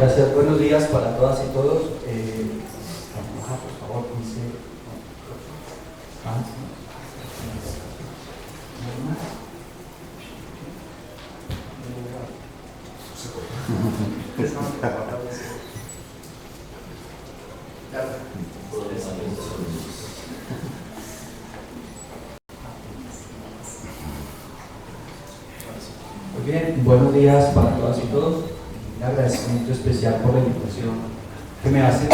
Gracias, buenos días para todas y todos. Por favor, dice. Muy bien, buenos días para todas y todos. Un agradecimiento especial por la invitación que me hacen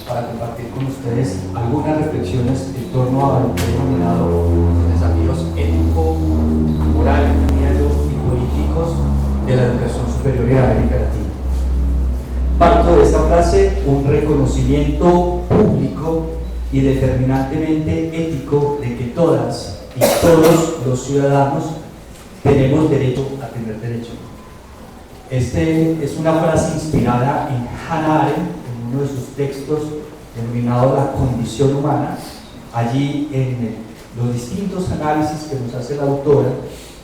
para compartir con ustedes algunas reflexiones en torno a lo que he denominado desafíos éticos, morales, y políticos de la educación superior en América Latina. Parto de esta frase un reconocimiento público y determinantemente ético de que todas y todos los ciudadanos tenemos derecho a tener derecho. Es una frase inspirada en Hannah Arendt, en uno de sus textos denominado La condición humana. Allí en los distintos análisis que nos hace la autora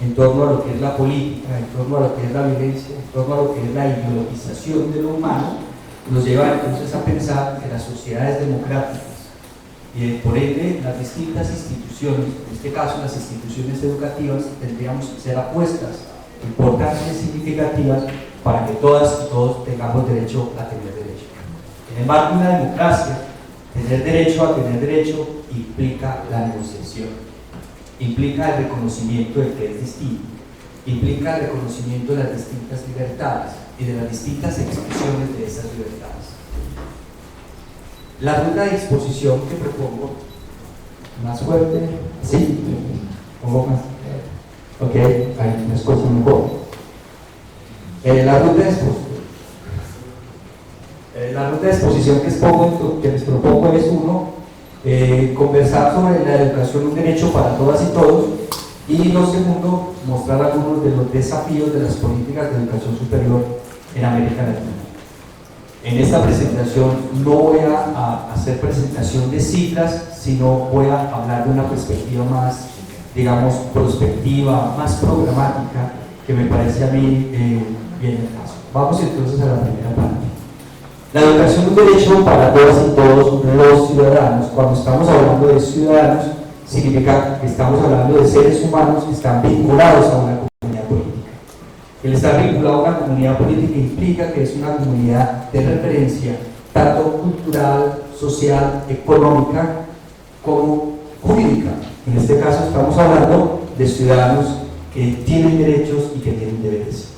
en torno a lo que es la política, en torno a lo que es la violencia, en torno a lo que es la ideologización de lo humano, nos lleva entonces a pensar que las sociedades democráticas y por ende las distintas instituciones, en este caso las instituciones educativas, tendríamos que ser apuestas importantes y significativas para que todas y todos tengamos derecho a tener derecho. En el marco de una democracia, tener derecho a tener derecho implica la negociación, implica el reconocimiento del que es distinto, implica el reconocimiento de las distintas libertades y de las distintas expresiones de esas libertades. La ruta de exposición que propongo, más fuerte, sí, pongo más, ok, ahí me escozo mejor. La ruta de exposición que les propongo es uno, conversar sobre la educación, un derecho para todas y todos, y lo segundo, mostrar algunos de los desafíos de las políticas de educación superior en América Latina. En esta presentación no voy a hacer presentación de cifras, sino voy a hablar de una perspectiva más, digamos, prospectiva, más programática, que me parece a mí bien el caso. Vamos entonces a la primera parte. La educación es un derecho para todas y todos los ciudadanos. Cuando estamos hablando de ciudadanos, significa que estamos hablando de seres humanos que están vinculados a una comunidad política. El estar vinculado a una comunidad política implica que es una comunidad de referencia, tanto cultural, social, económica, como jurídica. En este caso estamos hablando de ciudadanos que tienen derechos y que tienen deberes.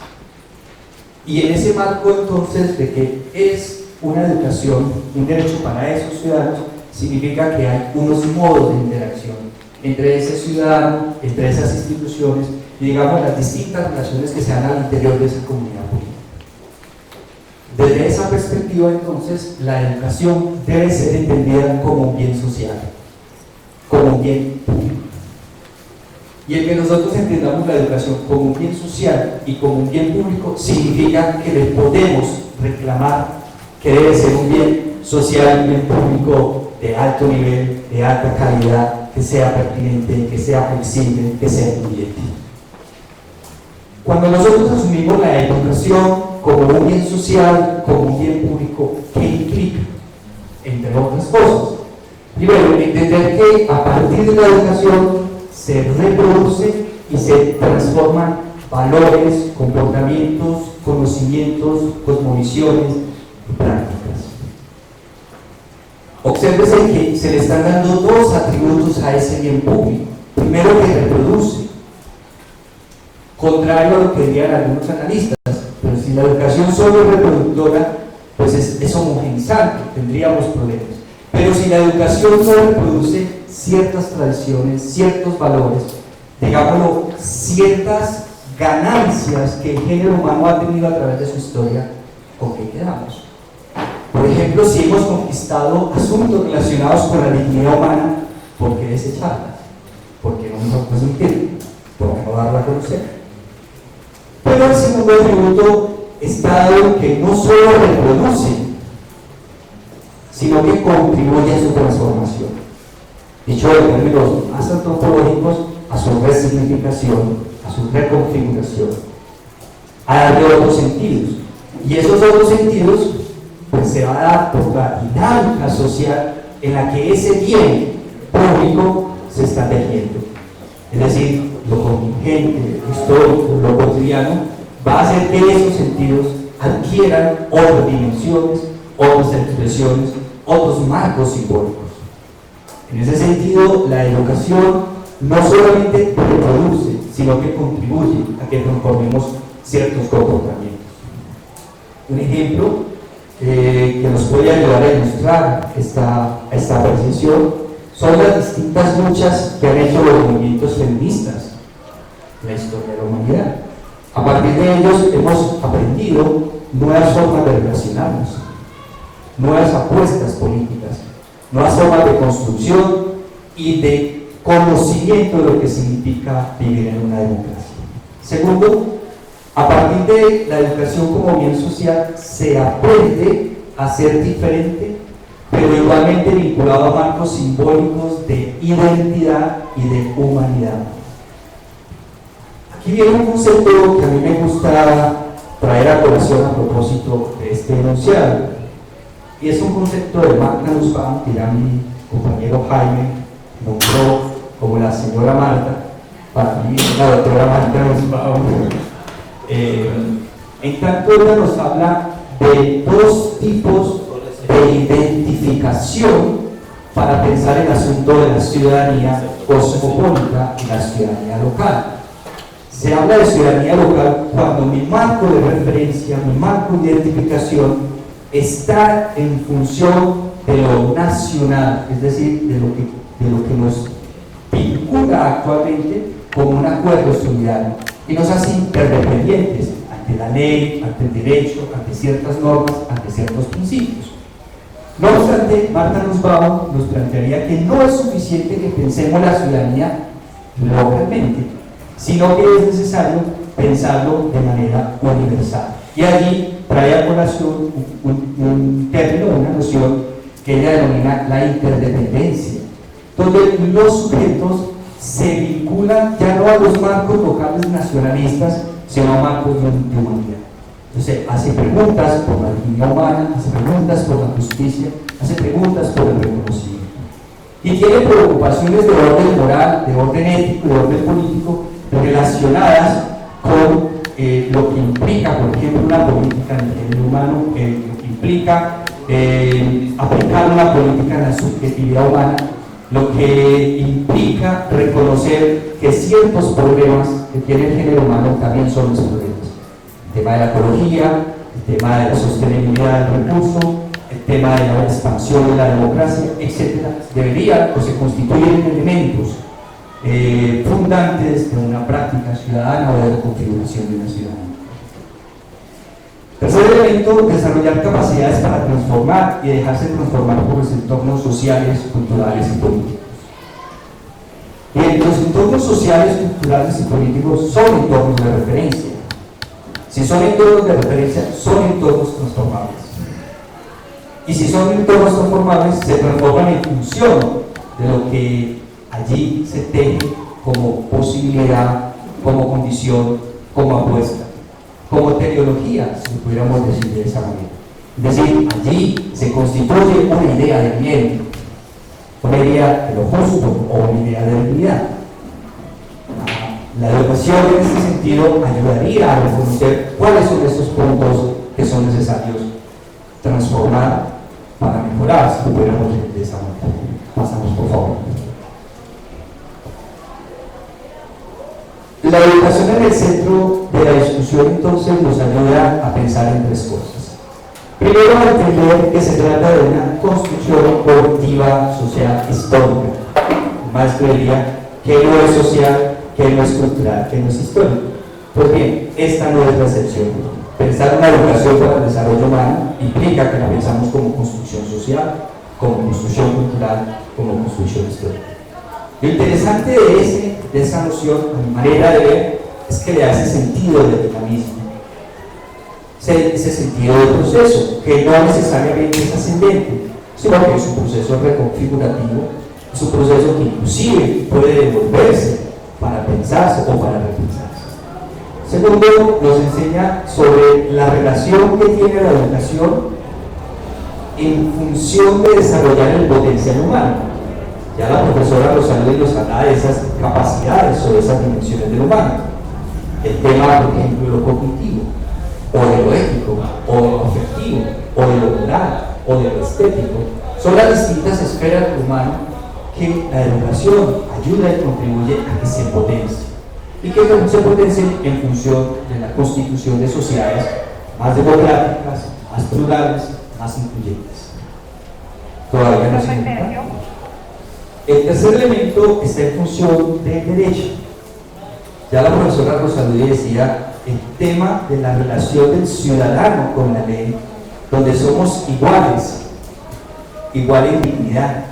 Y en ese marco entonces de que es una educación, un derecho para esos ciudadanos, significa que hay unos modos de interacción entre ese ciudadano, entre esas instituciones y digamos las distintas relaciones que se dan al interior de esa comunidad política. Desde esa perspectiva entonces la educación debe ser entendida como un bien social, como un bien público. Y el que nosotros entendamos la educación como un bien social y como un bien público significa que le podemos reclamar que debe ser un bien social, un bien público de alto nivel, de alta calidad, que sea pertinente, que sea flexible, que sea incluyente. Cuando nosotros asumimos la educación como un bien social, como un bien público, ¿qué implica? Entre otras cosas. Primero, entender que a partir de la educación se reproduce y se transforman valores, comportamientos, conocimientos, cosmovisiones y prácticas. Obsérvese que se le están dando dos atributos a ese bien público. Primero, que reproduce, contrario a lo que dirían algunos analistas, pero si la educación solo es reproductora, pues es homogenizante, tendríamos problemas. Pero si la educación solo reproduce ciertas tradiciones, ciertos valores, digámoslo, ciertas ganancias que el género humano ha tenido a través de su historia, ¿con qué quedamos? Por ejemplo, si hemos conquistado asuntos relacionados con la dignidad humana, ¿por qué desecharlas? ¿Por qué no nos transmitir? ¿Por qué no darla a conocer? Pero el segundo atributo está dado en que no solo reproduce, sino que contribuye a su transformación. Dicho en términos más antropológicos, a su resignificación, a su reconfiguración, a darle otros sentidos. Y esos otros sentidos pues se van a dar por la dinámica social en la que ese bien público se está tejiendo. Es decir, lo contingente, lo histórico, lo cotidiano, va a hacer que esos sentidos adquieran otras dimensiones, otras expresiones, otros marcos simbólicos. En ese sentido, la educación no solamente reproduce, sino que contribuye a que transformemos ciertos comportamientos. Un ejemplo que nos puede ayudar a ilustrar esta apreciación son las distintas luchas que han hecho los movimientos feministas en la historia de la humanidad. A partir de ellos hemos aprendido nuevas formas de relacionarnos, nuevas apuestas políticas, nuevas formas de construcción y de conocimiento de lo que significa vivir en una democracia. Segundo, a partir de la educación como bien social se aprende a ser diferente, pero igualmente vinculado a marcos simbólicos de identidad y de humanidad. Aquí viene un concepto que a mí me gusta traer a colación a propósito de este enunciado, y es un concepto de Magda Nussbaum, que ya mi compañero Jaime nombró como la señora Marta, para mí la doctora Magda Nussbaum. En tanto, ella nos habla de dos tipos de identificación para pensar el asunto de la ciudadanía cosmopolita y la ciudadanía local. Se habla de ciudadanía local cuando mi marco de referencia, mi marco de identificación está en función de lo nacional, es decir, de lo que nos vincula actualmente como un acuerdo solidario y nos hace interdependientes ante la ley, ante el derecho, ante ciertas normas, ante ciertos principios. No obstante, Marta Nussbaum nos plantearía que no es suficiente que pensemos la ciudadanía localmente, sino que es necesario pensarlo de manera universal. Y allí trae a colación un término, una noción que ella denomina la interdependencia, donde los sujetos se vinculan ya no a los marcos locales nacionalistas, sino a marcos de humanidad. Entonces, hace preguntas por la dignidad humana, hace preguntas por la justicia, hace preguntas por el reconocimiento. Y tiene preocupaciones de orden moral, de orden ético, de orden político, relacionadas con lo que implica, por ejemplo, una política en el género humano, lo que implica aplicar una política en la subjetividad humana, lo que implica reconocer que ciertos problemas que tiene el género humano también son los problemas. El tema de la ecología, el tema de la sostenibilidad del recurso, el tema de la expansión de la democracia, etc. Deberían o se constituyen elementos fundantes de una práctica ciudadana o de la configuración de una ciudadanía. Tercer elemento, desarrollar capacidades para transformar y dejarse transformar por los entornos sociales, culturales y políticos. Bien, los entornos sociales, culturales y políticos son entornos de referencia. Si son entornos de referencia, son entornos transformables. Y si son entornos transformables, se transforman en función de lo que allí se teje como posibilidad, como condición, como apuesta, como teleología, si pudiéramos decir de esa manera. Es decir, allí se constituye una idea de bien, una idea de lo justo o una idea de dignidad. La educación en este sentido ayudaría a reconocer cuáles son esos puntos que son necesarios transformar para mejorar, si pudiéramos decir de esa manera. Pasamos, por favor. La educación en el centro de la discusión entonces nos ayuda a pensar en tres cosas. Primero, a entender que se trata de una construcción colectiva, social, histórica. Más diría que no es social, que no es cultural, que no es histórico. Pues bien, esta no es la excepción. Pensar una educación para el desarrollo humano implica que la pensamos como construcción social, como construcción cultural, como construcción histórica. Lo interesante de esa noción, a mi manera de ver, es que le hace sentido del dinamismo, ese sentido del proceso, que no necesariamente es ascendente, sino que es un proceso reconfigurativo, es un proceso que inclusive puede devolverse para pensarse o para repensarse. Segundo, nos enseña sobre la relación que tiene la educación en función de desarrollar el potencial humano. Ya la profesora Rosalía nos habla de esas capacidades o de esas dimensiones del humano. El tema, por ejemplo, de lo cognitivo, o de lo ético, o de lo afectivo, o de lo moral, o de lo estético, son las distintas esferas del humano que la educación ayuda y contribuye a que se potencie. Y que se potencien en función de la constitución de sociedades más democráticas, más plurales, más incluyentes. Todavía no se entiende. El tercer elemento está en función del derecho. Ya la profesora Rosalía decía el tema de la relación del ciudadano con la ley, donde somos iguales, igual en dignidad,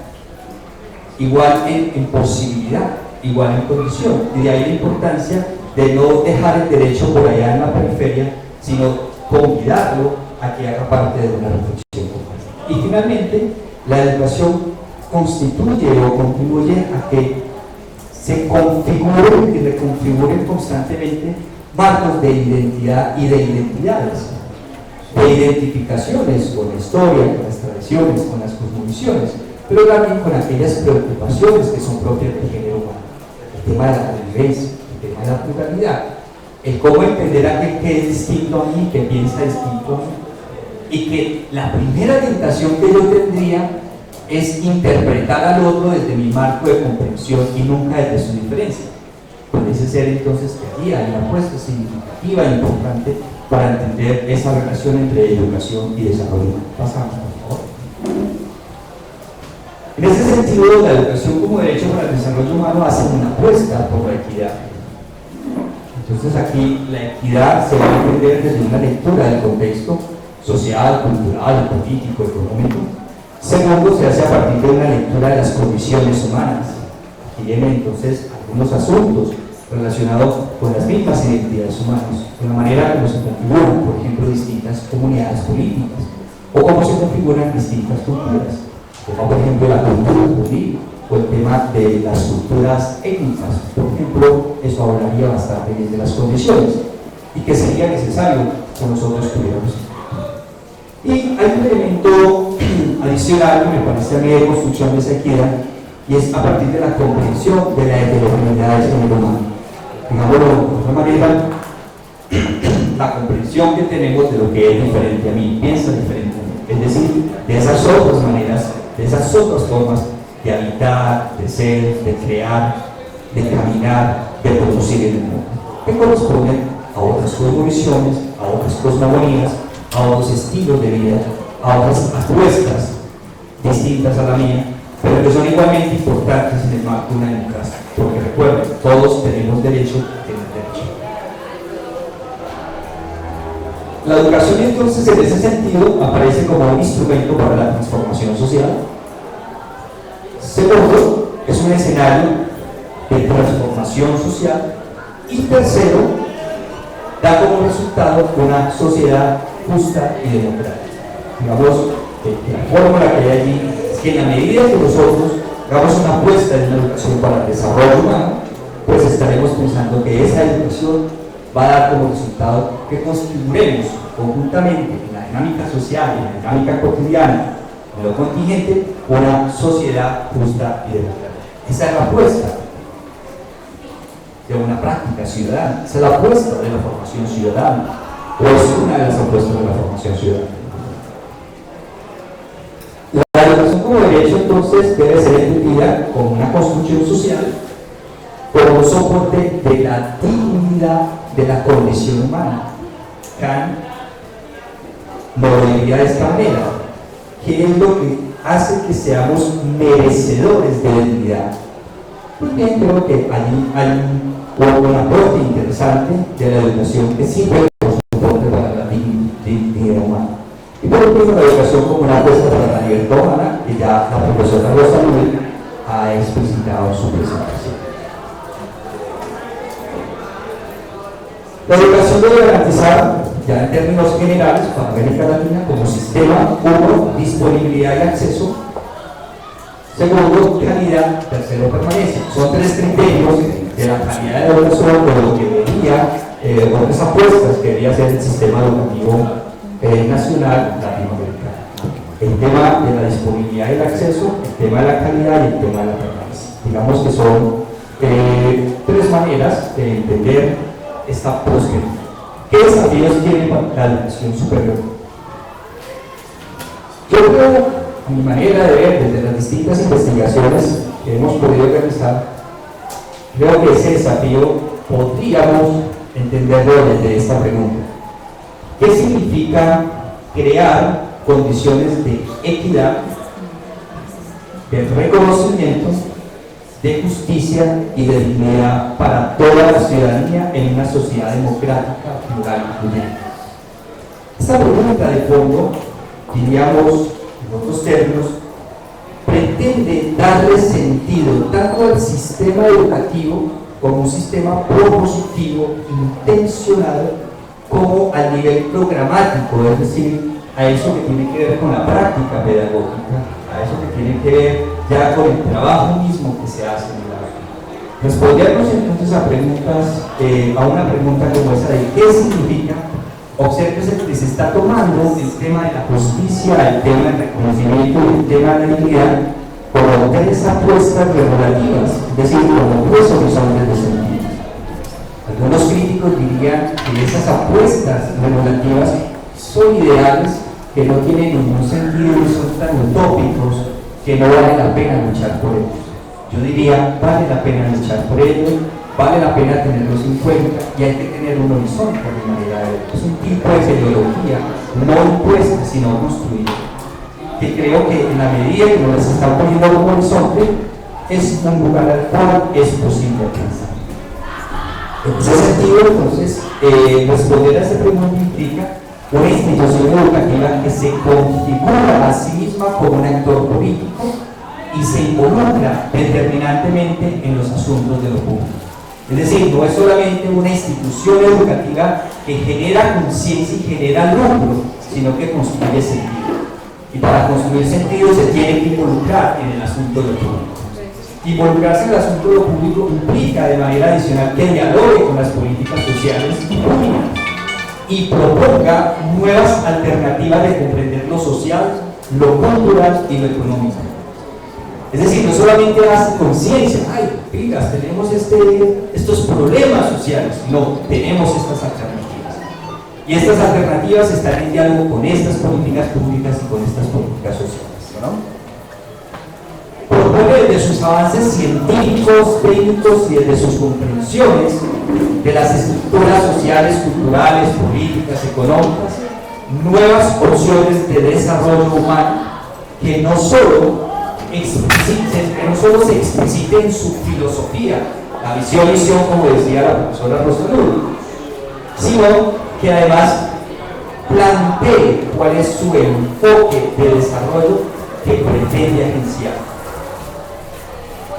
igual en posibilidad, igual en condición. Y de ahí la importancia de no dejar el derecho por allá en la periferia, sino convidarlo a que haga parte de una reflexión común. Y finalmente, la educación constituye o contribuye a que se configuren y reconfiguren constantemente marcos de identidad y de identidades, de identificaciones con la historia, con las tradiciones, con las cosmovisiones, pero también con aquellas preocupaciones que son propias del género humano. El tema de la convivencia, el tema de la pluralidad, el cómo entender a aquel que es distinto a mí, que piensa distinto a mí, y que la primera tentación que yo tendría es interpretar al otro desde mi marco de comprensión y nunca desde su diferencia. Parece ser entonces que aquí hay una apuesta significativa e importante para entender esa relación entre educación y desarrollo. Pasamos, por favor. En ese sentido, la educación como derecho para el desarrollo humano hace una apuesta por la equidad. Entonces aquí la equidad se va a entender desde una lectura del contexto social, cultural, político, económico. Segundo, se hace a partir de una lectura de las condiciones humanas. Aquí vienen entonces algunos asuntos relacionados con las mismas identidades humanas, con la manera como se configuran, por ejemplo, distintas comunidades políticas, o cómo se configuran distintas culturas, como por ejemplo la cultura judía, o el tema de las culturas étnicas. Por ejemplo, eso hablaría bastante bien de las condiciones, y que sería necesario que nosotros tuviéramos. Y hay un elemento adicional que me parece a mí de construcción de esa equidad, y es a partir de la comprensión de la heterogeneidad del género humano. Digámoslo de otra manera, la comprensión que tenemos de lo que es diferente a mí, piensa diferente a mí, es decir, de esas otras maneras, de esas otras formas de habitar, de ser, de crear, de caminar, de producir en el mundo, que corresponden a otras cosmovisiones, a otras cosmogonías, a otros estilos de vida, a otras apuestas distintas a la mía, pero que son igualmente importantes en el marco de una democracia, porque recuerden, todos tenemos derecho a tener derecho. La educación entonces en ese sentido aparece como un instrumento para la transformación social. Segundo, es un escenario de transformación social. Y tercero, da como resultado una sociedad justa y democrática. Digamos que la fórmula que hay allí es que en la medida que nosotros hagamos una apuesta en una educación para el desarrollo humano, pues estaremos pensando que esa educación va a dar como resultado que configuremos conjuntamente en la dinámica social, en la dinámica cotidiana, en lo contingente, una sociedad justa y democrática. Esa es la apuesta de una práctica ciudadana, esa es la apuesta de la formación ciudadana, o es una de las apuestas de la formación ciudadana. La educación como derecho entonces debe ser entendida como una construcción social, como un soporte de la dignidad de la condición humana. Kant lo diría de esta manera: ¿qué es lo que hace que seamos merecedores de dignidad? Pues bien, creo que hay un aporte interesante de la educación que siempre es un soporte para la dignidad humana. Y por último, la educación como una apuesta para la libertad humana, que ya la profesora Rosalía ha explicitado en su presentación. La educación debe garantizar, ya en términos generales, para América Latina, como sistema, uno, disponibilidad y acceso; segundo, calidad; tercero, permanencia. Son tres criterios de la calidad de educación, de lo que debería otras apuestas que debería hacer el sistema educativo nacional latinoamericano. El tema de la disponibilidad y el acceso, el tema de la calidad y el tema de la permanencia. Digamos que son tres maneras de entender esta prosperidad. ¿Qué desafíos tiene la educación superior? Yo creo, a mi manera de ver, desde las distintas investigaciones que hemos podido realizar, creo que ese desafío podríamos entenderlo desde esta pregunta. ¿Qué significa crear condiciones de equidad, de reconocimiento, de justicia y de dignidad para toda la ciudadanía en una sociedad democrática, plural y incluyente? Esta pregunta de fondo, diríamos en otros términos, pretende darle sentido tanto al sistema educativo como un sistema propositivo, intencionado, como al nivel programático, es decir, a eso que tiene que ver con la práctica pedagógica, a eso que tiene que ver ya con el trabajo mismo que se hace en la aula. Respondernos entonces a una pregunta como esa de ¿qué significa? Obsérvese que se está tomando el tema de la justicia, el tema del reconocimiento y el tema de la dignidad como tres apuestas regulativas, es decir, como tres horizontes de sentido. Algunos críticos dirían que esas apuestas regulativas son ideales, que no tienen ningún sentido y son tan utópicos que no vale la pena luchar por ellos. Yo diría, vale la pena luchar por ellos, vale la pena tenerlos en cuenta y hay que tener un horizonte de manera de ver. Es un tipo de ideología no impuesta, sino construida, que creo que en la medida que nos están poniendo como horizonte, es un lugar al cual es posible alcanzar. En ese sentido, entonces, responder a esta pregunta implica una institución educativa que se configura a sí misma como un actor político y se involucra determinantemente en los asuntos de lo público. Es decir, no es solamente una institución educativa que genera conciencia y genera lucro, sino que construye sentido. Y para construir sentido se tiene que involucrar en el asunto de lo público. Involucrarse en el asunto de lo público implica de manera adicional que dialogue con las políticas sociales y públicas y proponga nuevas alternativas de comprender lo social, lo cultural y lo económico. Es decir, no solamente hace conciencia, ay, pilas, tenemos estos problemas sociales, no, tenemos estas alternativas. Y estas alternativas están en diálogo con estas políticas públicas y con estas políticas sociales, ¿no? Propone desde sus avances científicos, técnicos y desde sus comprensiones de las estructuras sociales, culturales, políticas, económicas, nuevas opciones de desarrollo humano que no solo se explicite en su filosofía, la misión, como decía la profesora Rosalud, sino que además plantee cuál es su enfoque de desarrollo que pretende agenciar.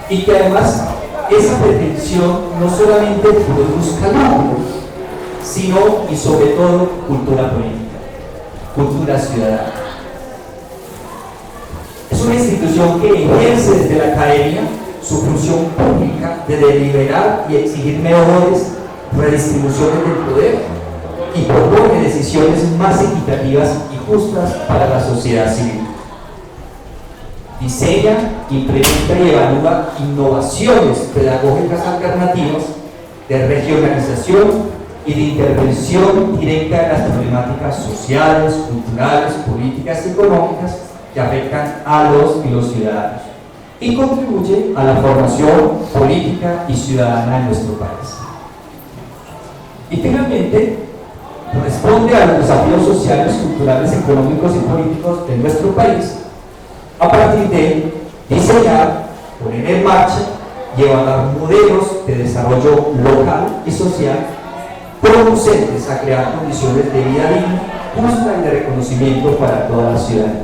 Y que además esa pretensión no solamente produzca lucro, sino y sobre todo cultura política, cultura ciudadana. Es una institución que ejerce desde la academia su función pública de deliberar y exigir mejores redistribuciones del poder y propone decisiones más equitativas y justas para la sociedad civil. Diseña, implementa y evalúa innovaciones pedagógicas alternativas de regionalización y de intervención directa en las problemáticas sociales, culturales, políticas y económicas que afectan a los y los ciudadanos y contribuye a la formación política y ciudadana en nuestro país. Y finalmente, responde a los desafíos sociales, culturales, económicos y políticos de nuestro país a partir de diseñar, poner en marcha y evaluar modelos de desarrollo local y social producentes a crear condiciones de vida digna, justa y de reconocimiento para toda la ciudadanía.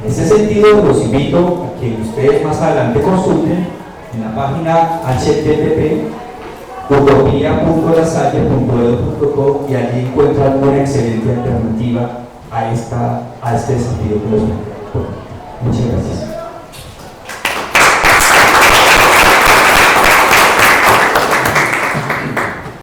En ese sentido, los invito a que ustedes más adelante consulten en la página http://utopia.lasalle.edu.co y allí encuentran una excelente alternativa a este desafío que les planteamos. Muchas gracias.